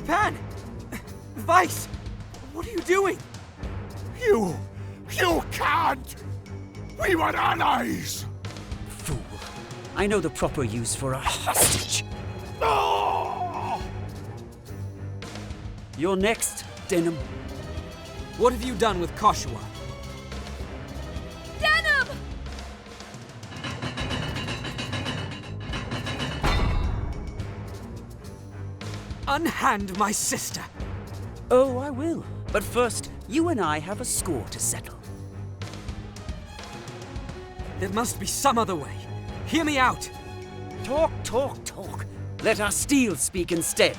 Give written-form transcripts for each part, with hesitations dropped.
Japan! Vyce! What are you doing? You can't! We were allies! Fool. I know the proper use for a hostage. No! You're next, Denim. What have you done with Koshua? Denim! Unhand my sister! Oh, I will. But first, you and I have a score to settle. There must be some other way. Hear me out! Talk, talk, talk. Let our steel speak instead.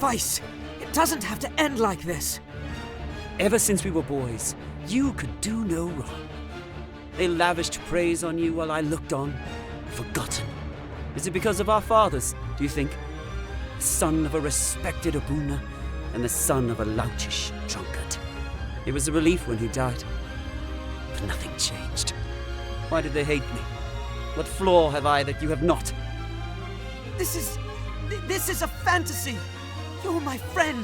Vyce, it doesn't have to end like this. Ever since we were boys, you could do no wrong. They lavished praise on you while I looked on, forgotten. Is it because of our fathers, do you think? The son of a respected Abuna and the son of a loutish drunkard. It was a relief when he died. But nothing changed. Why did they hate me? What flaw have I that you have not? This is a fantasy! You're my friend!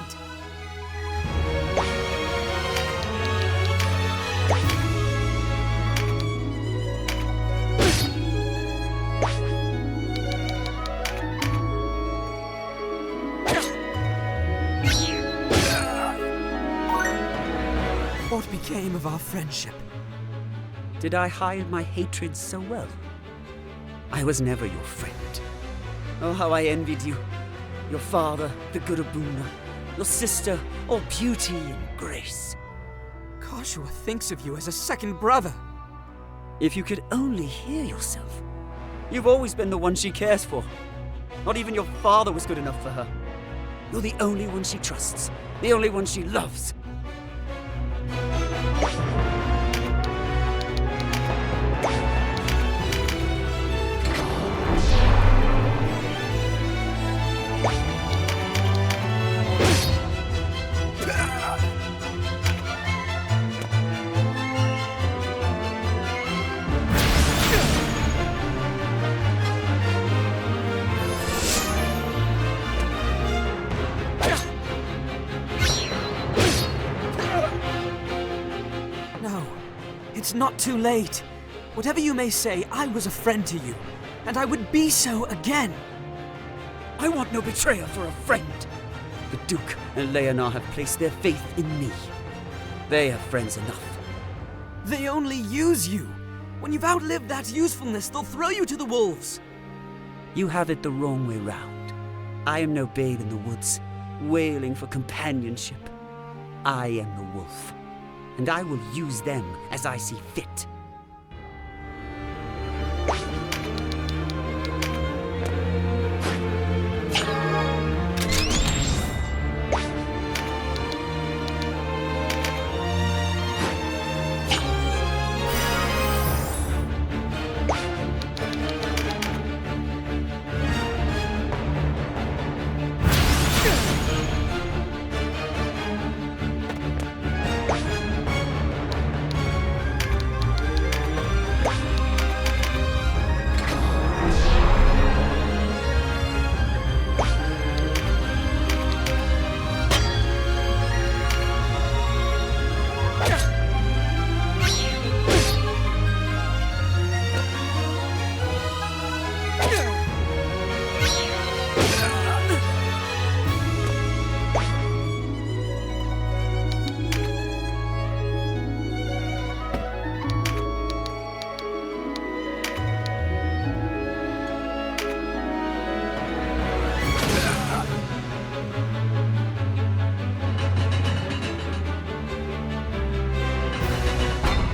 What became of our friendship? Did I hide my hatred so well? I was never your friend. Oh, how I envied you. Your father, the good Abuna. Your sister, all beauty and grace. Koshua thinks of you as a second brother. If you could only hear yourself. You've always been the one she cares for. Not even your father was good enough for her. You're the only one she trusts. The only one she loves. It's not too late. Whatever you may say, I was a friend to you, and I would be so again. I want no betrayer for a friend. The Duke and Leonard have placed their faith in me. They have friends enough. They only use you. When you've outlived that usefulness, they'll throw you to the wolves. You have it the wrong way round. I am no babe in the woods, wailing for companionship. I am the wolf, and I will use them as I see fit.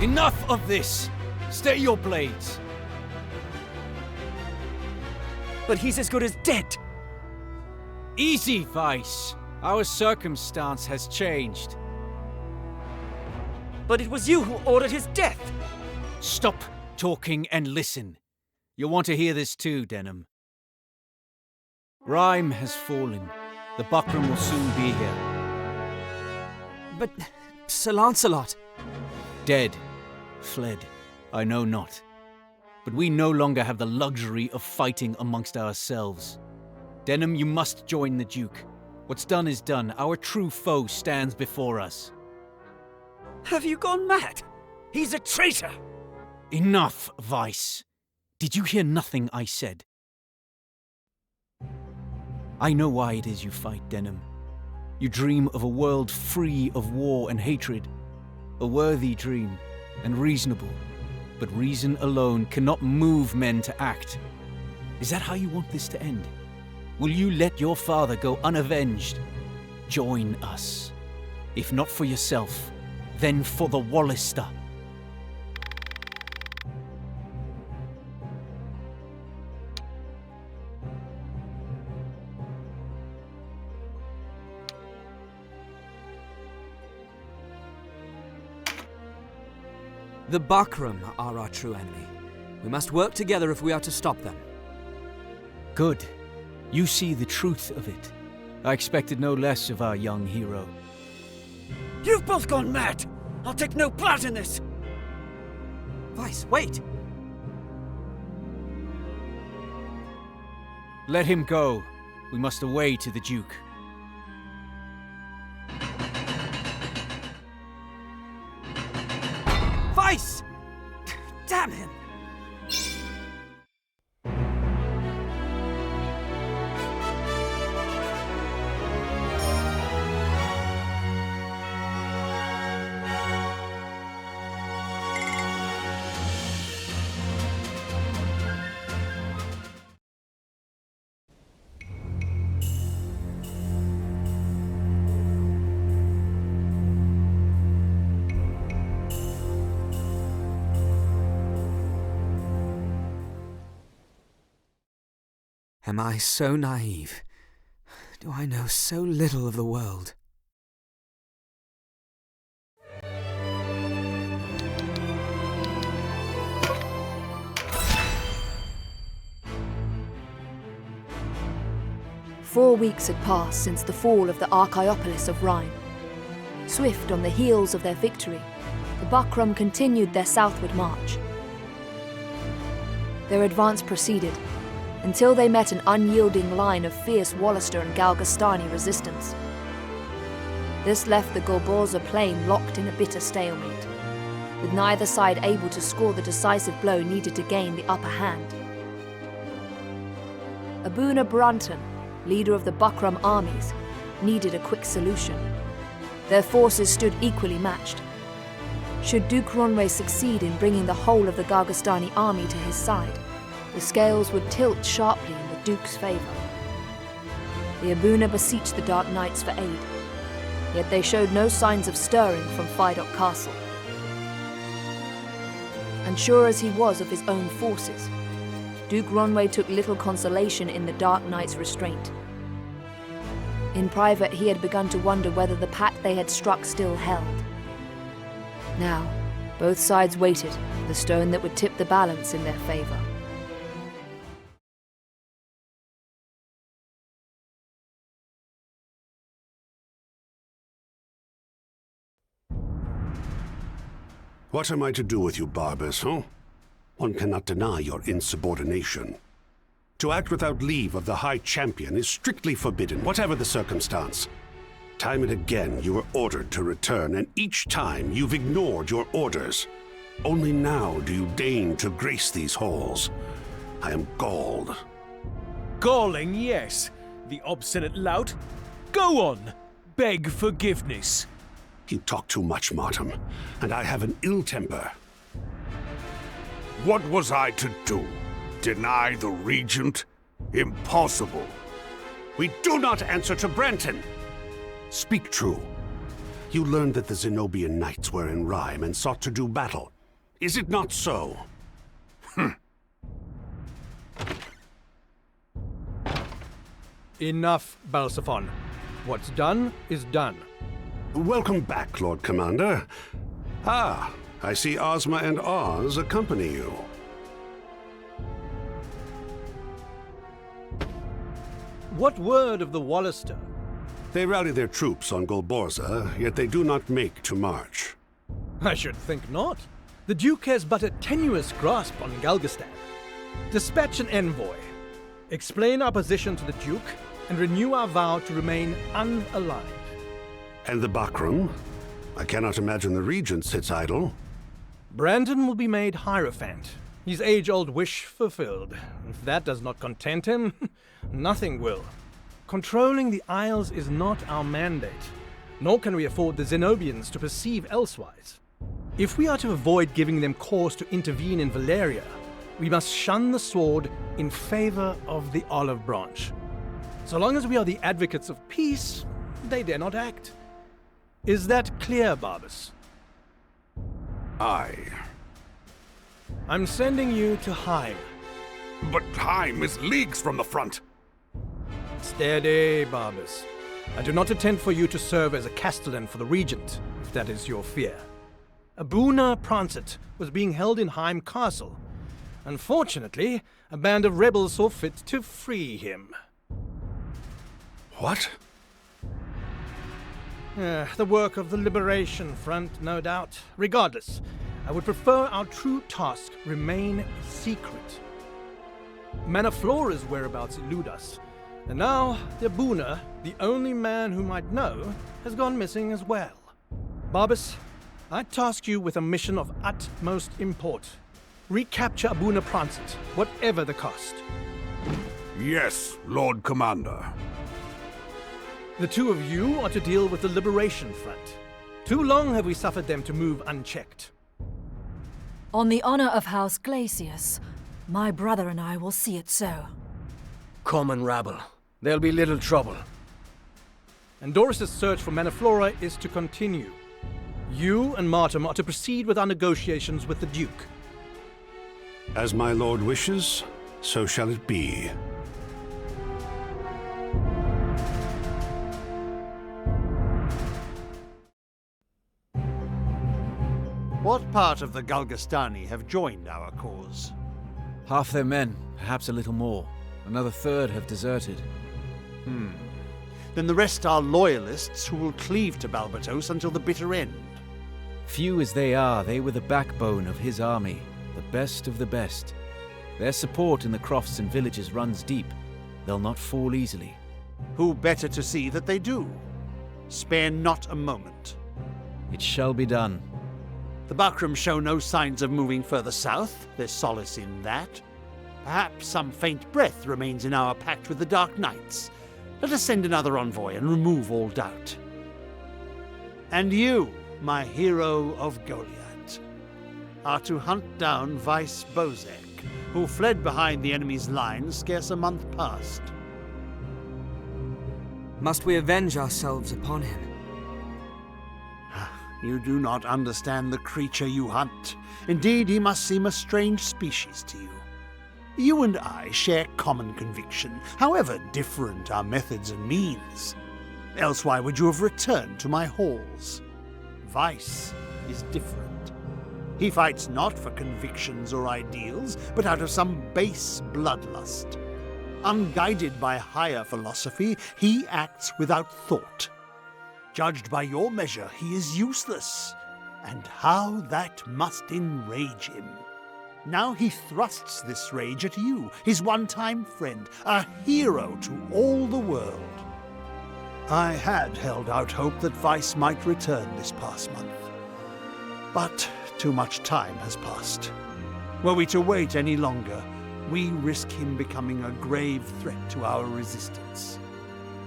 Enough of this! Stay your blades! But he's as good as dead! Easy, Vyce. Our circumstance has changed. But it was you who ordered his death! Stop talking and listen. You'll want to hear this too, Denham. Rhyme has fallen. The Buckram will soon be here. But Sir Lancelot... Dead. Fled. I know not. But we no longer have the luxury of fighting amongst ourselves. Denham, you must join the Duke. What's done is done. Our true foe stands before us. Have you gone mad? He's a traitor! Enough, Vyce. Did you hear nothing I said? I know why it is you fight, Denham. You dream of a world free of war and hatred. A worthy dream, and reasonable. But reason alone cannot move men to act. Is that how you want this to end? Will you let your father go unavenged? Join us. If not for yourself, then for the Wallister. The Buckram are our true enemy. We must work together if we are to stop them. Good. You see the truth of it. I expected no less of our young hero. You've both gone mad! I'll take no part in this! Vyce, wait! Let him go. We must away to the Duke. Vyce! Damn him! Am I so naive? Do I know so little of the world? Four weeks had passed since the fall of the Archaeopolis of Rhyme. Swift on the heels of their victory, the Buckram continued their southward march. Their advance proceeded, until they met an unyielding line of fierce Wallister and Galgastani resistance. This left the Gorboza plain locked in a bitter stalemate, with neither side able to score the decisive blow needed to gain the upper hand. Abuna Brunton, leader of the Buckram armies, needed a quick solution. Their forces stood equally matched. Should Duke Ronwe succeed in bringing the whole of the Gargastani army to his side, the scales would tilt sharply in the Duke's favour. The Abuna beseeched the Dark Knights for aid, yet they showed no signs of stirring from Fidok Castle. Unsure as he was of his own forces, Duke Ronwe took little consolation in the Dark Knight's restraint. In private, he had begun to wonder whether the pact they had struck still held. Now, both sides waited for the stone that would tip the balance in their favour. What am I to do with you barbers, huh? One cannot deny your insubordination. To act without leave of the High Champion is strictly forbidden, whatever the circumstance. Time and again you were ordered to return, and each time you've ignored your orders. Only now do you deign to grace these halls. I am galled. Galling, yes. The obstinate lout. Go on. Beg forgiveness. You talk too much, Martin, and I have an ill temper. What was I to do? Deny the Regent? Impossible. We do not answer to Branton. Speak true. You learned that the Zenobian knights were in Rhyme and sought to do battle. Is it not so? Enough, Balsaphon. What's done is done. Welcome back, Lord Commander. Ah, I see Ozma and Oz accompany you. What word of the Wallister? They rally their troops on Golborza, yet they do not make to march. I should think not. The Duke has but a tenuous grasp on Galgastan. Dispatch an envoy. Explain our position to the Duke, and renew our vow to remain unaligned. And the Bakram? I cannot imagine the Regent sits idle. Brandon will be made Hierophant. His age-old wish fulfilled. If that does not content him, nothing will. Controlling the Isles is not our mandate, nor can we afford the Zenobians to perceive elsewise. If we are to avoid giving them cause to intervene in Valeria, we must shun the sword in favor of the olive branch. So long as we are the advocates of peace, they dare not act. Is that clear, Barbas? Aye. I'm sending you to Heim. But time is leagues from the front. Steady, Barbas. I do not intend for you to serve as a castellan for the Regent, if that is your fear. Abuna Prancet was being held in Heim Castle. Unfortunately, a band of rebels saw fit to free him. What? The work of the Liberation Front, no doubt. Regardless, I would prefer our true task remain secret. Manaflora's whereabouts elude us, and now Abuna, the only man who might know, has gone missing as well. Barbas, I task you with a mission of utmost import. Recapture Abuna Prancet, whatever the cost. Yes, Lord Commander. The two of you are to deal with the Liberation Front. Too long have we suffered them to move unchecked. On the honor of House Glacius, my brother and I will see it so. Common rabble. There'll be little trouble. And Doris's search for Manaflora is to continue. You and Martin are to proceed with our negotiations with the Duke. As my lord wishes, so shall it be. What part of the Galgastani have joined our cause? Half their men, perhaps a little more. Another third have deserted. Then the rest are loyalists who will cleave to Balbatos until the bitter end. Few as they are, they were the backbone of his army, the best of the best. Their support in the crofts and villages runs deep. They'll not fall easily. Who better to see that they do? Spare not a moment. It shall be done. The Bakram show no signs of moving further south. There's solace in that. Perhaps some faint breath remains in our pact with the Dark Knights. Let us send another envoy and remove all doubt. And you, my hero of Goliath, are to hunt down Vyce Bozek, who fled behind the enemy's lines scarce a month past. Must we avenge ourselves upon him? You do not understand the creature you hunt. Indeed, he must seem a strange species to you. You and I share common conviction, however different our methods and means. Else why would you have returned to my halls? Vyce is different. He fights not for convictions or ideals, but out of some base bloodlust. Unguided by higher philosophy, he acts without thought. Judged by your measure, he is useless. And how that must enrage him. Now he thrusts this rage at you, his one-time friend, a hero to all the world. I had held out hope that Vyce might return this past month. But too much time has passed. Were we to wait any longer, we risk him becoming a grave threat to our resistance.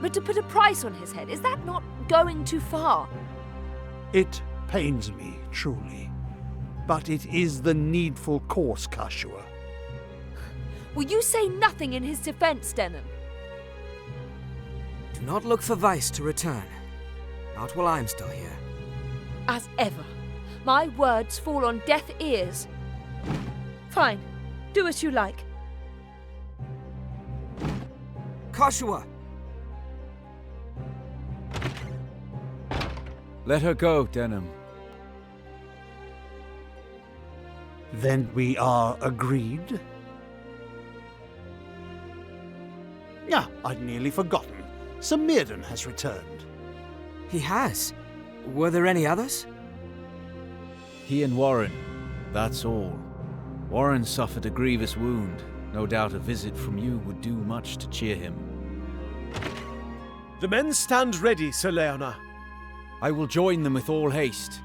But to put a price on his head, is that not going too far? It pains me, truly. But it is the needful course, Kashua. Will you say nothing in his defense, Denon? Do not look for Vyce to return. Not while I'm still here. As ever, my words fall on deaf ears. Fine. Do as you like. Kashua! Let her go, Denham. Then we are agreed? Ah, I'd nearly forgotten. Sir Mirden has returned. He has? Were there any others? He and Warren, that's all. Warren suffered a grievous wound. No doubt a visit from you would do much to cheer him. The men stand ready, Sir Leona. I will join them with all haste.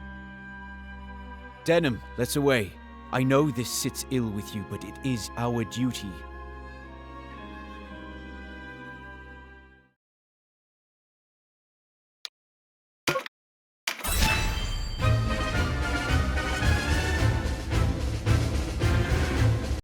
Denham, let's away. I know this sits ill with you, but it is our duty.